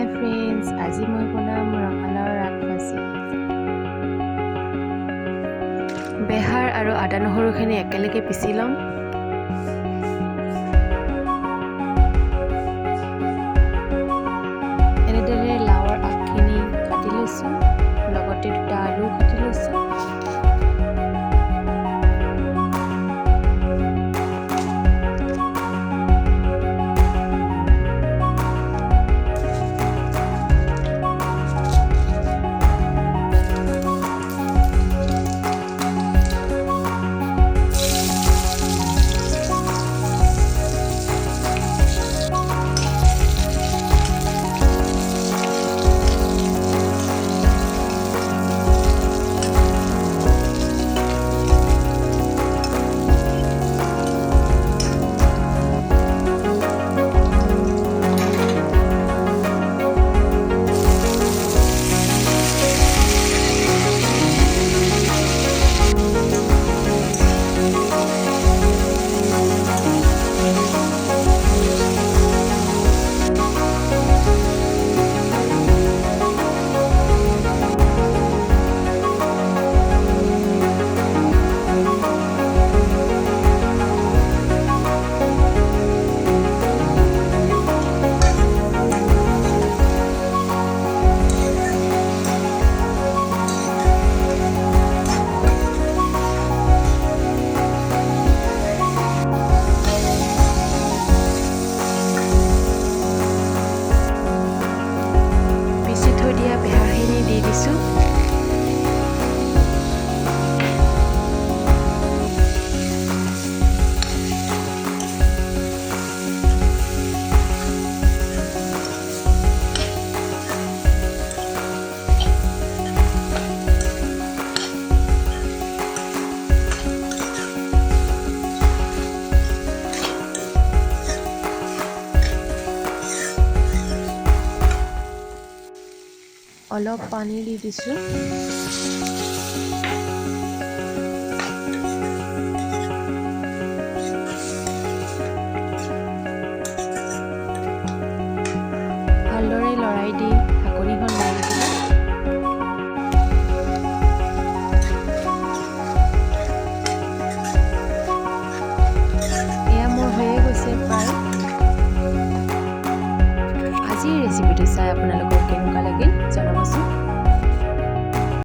হাই friends, আজি মই বনাম ৰঙালাওৰ আগ ভাজি। বেহাৰ আৰু আদা নহৰুখিনি একেলগে পিচি ল'ম। এনেদৰে লাওৰ আগখিনি কাটি লৈছোঁ, লগতে 2টা আলু কাটি লৈছোঁ। বেহাৰখিনি দি দিছোঁ। অলপ পানী দি দিছোঁ। ভালদৰে লৰাই দি ঢাকনিখন মাৰি দিলোঁ। এয়া মোৰ হৈয়ে গৈছে প্ৰায়। আজিৰ ৰেচিপিটো চাই আপোনালোকৰ